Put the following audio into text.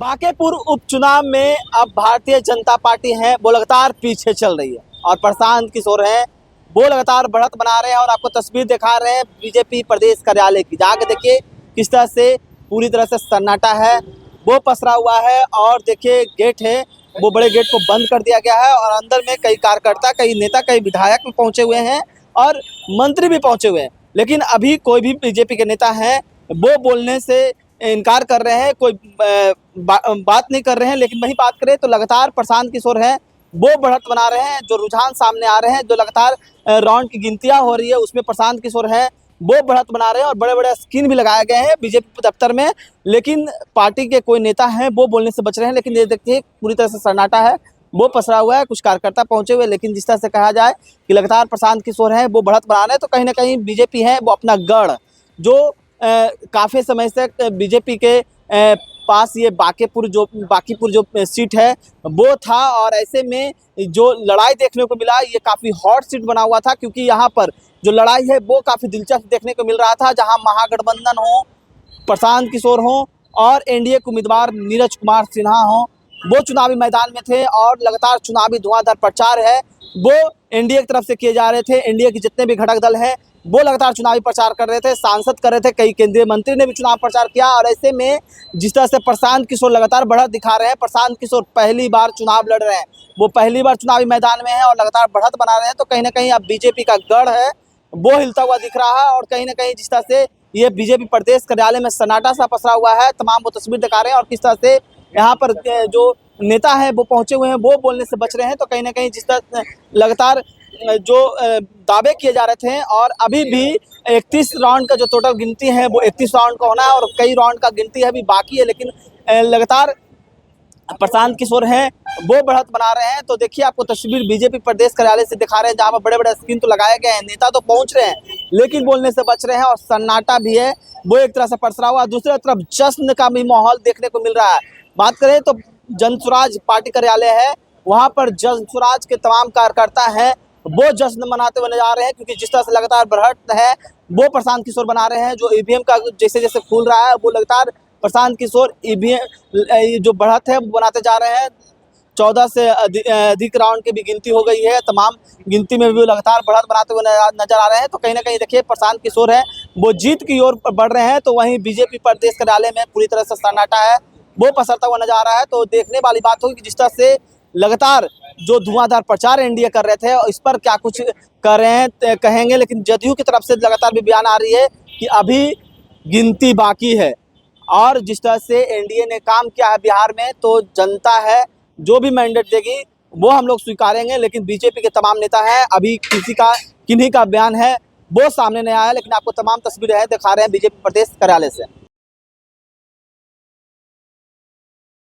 बांकेपुर उपचुनाव में अब भारतीय जनता पार्टी है वो लगातार पीछे चल रही है और प्रशांत किशोर हैं वो लगातार बढ़त बना रहे हैं और आपको तस्वीर दिखा रहे हैं बीजेपी प्रदेश कार्यालय की। जाके देखिए किस तरह से पूरी तरह से सन्नाटा है वो पसरा हुआ है और देखिए गेट है वो बड़े गेट को बंद कर दिया गया है और अंदर में कई कार्यकर्ता, कई नेता, कई विधायक भी पहुंचे हुए हैं और मंत्री भी पहुंचे हुए हैं। लेकिन अभी कोई भी बीजेपी के नेता हैं वो बोलने से इनकार कर रहे हैं, कोई बात नहीं कर रहे हैं। लेकिन वही बात करें तो लगातार प्रशांत किशोर हैं वो बढ़त बना रहे हैं। जो रुझान सामने आ रहे हैं, जो लगातार राउंड की गिनतियां हो रही है उसमें प्रशांत किशोर हैं वो बढ़त बना रहे हैं और बड़े बड़े स्क्रीन भी लगाए गए हैं बीजेपी दफ्तर में। लेकिन पार्टी के कोई नेता हैं वो बोलने से बच रहे हैं। लेकिन ये देखिए पूरी तरह से सन्नाटा है वो पसरा हुआ है, कुछ कार्यकर्ता पहुंचे हुए। लेकिन जिस तरह से कहा जाए कि लगातार प्रशांत किशोर हैं वो बढ़त बना रहे हैं तो कहीं ना कहीं बीजेपी है वो अपना गढ़ जो काफ़ी समय से बीजेपी के पास ये बांकीपुर जो सीट है वो था और ऐसे में जो लड़ाई देखने को मिला ये काफ़ी हॉट सीट बना हुआ था क्योंकि यहाँ पर जो लड़ाई है वो काफ़ी दिलचस्प देखने को मिल रहा था। जहाँ महागठबंधन हो, प्रशांत किशोर हो और एनडीए के उम्मीदवार नीरज कुमार सिन्हा हो वो चुनावी मैदान में थे और लगातार चुनावी धुआंधार प्रचार है वो एनडीए की तरफ से किए जा रहे थे। एनडीए के जितने भी घटक दल हैं वो लगातार चुनावी प्रचार कर रहे थे, सांसद कर रहे थे, कई केंद्रीय मंत्री ने भी चुनाव प्रचार किया। और ऐसे में जिस तरह से प्रशांत किशोर लगातार बढ़त दिखा रहे हैं, प्रशांत किशोर पहली बार चुनाव लड़ रहे हैं, वो पहली बार चुनावी मैदान में है और लगातार बढ़त बना रहे हैं तो कहीं ना कहीं अब बीजेपी का गढ़ है वो हिलता हुआ दिख रहा है। और कहीं ना कहीं जिस तरह से ये बीजेपी प्रदेश कार्यालय में सन्नाटा सा पसरा हुआ है, तमाम वो तस्वीर दिखा रहे हैं और किस तरह से यहाँ पर जो नेता है वो पहुंचे हुए हैं वो बोलने से बच रहे हैं तो कहीं ना कहीं जिस तरह लगातार जो दावे किए जा रहे थे और अभी भी 31 राउंड का जो टोटल गिनती है वो 31 राउंड का होना है और कई राउंड का गिनती अभी बाकी है। लेकिन लगातार प्रशांत किशोर हैं वो बढ़त बना रहे हैं। तो देखिए आपको तस्वीर बीजेपी प्रदेश कार्यालय से दिखा रहे हैं जहाँ पर बड़े बड़े स्क्रीन तो लगाए गए हैं, नेता तो पहुंच रहे हैं लेकिन बोलने से बच रहे हैं और सन्नाटा भी है वो एक तरह से पसरा हुआ। दूसरी तरफ जश्न का भी माहौल देखने को मिल रहा है। बात करें तो जनसुराज पार्टी कार्यालय है वहाँ पर जनसुराज के तमाम कार्यकर्ता हैं वो जश्न मनाते हुए नजर आ रहे हैं क्योंकि जिस तरह से लगातार बढ़त है वो प्रशांत किशोर बना रहे हैं। जो ईवीएम का जैसे जैसे खुल रहा है वो लगातार प्रशांत किशोर ईवीएम जो बढ़त है वो बनाते जा रहे हैं। 14 से अधिक राउंड की भी गिनती हो गई है, तमाम गिनती में भी लगातार बढ़त बनाते हुए नजर आ रहे हैं। तो कहीं ना कहीं देखिए प्रशांत किशोर है वो जीत की ओर बढ़ रहे हैं तो वहीं बीजेपी प्रदेश कार्यालय में पूरी तरह से सन्नाटा है वो पसरता हुआ नजर आ रहा है। तो देखने वाली बात होगी कि जिस तरह से लगातार जो धुआंधार प्रचार एनडीए कर रहे थे और इस पर क्या कुछ कर रहे हैं कहेंगे। लेकिन जदयू की तरफ से लगातार भी बयान आ रही है कि अभी गिनती बाकी है और जिस तरह से एनडीए ने काम किया है बिहार में तो जनता है जो भी मैंडेट देगी वो हम लोग स्वीकारेंगे। लेकिन बीजेपी के तमाम नेता हैं अभी किन्हीं का बयान है वो सामने नहीं आया। लेकिन आपको तमाम तस्वीरें दिखा रहे हैं बीजेपी प्रदेश कार्यालय से।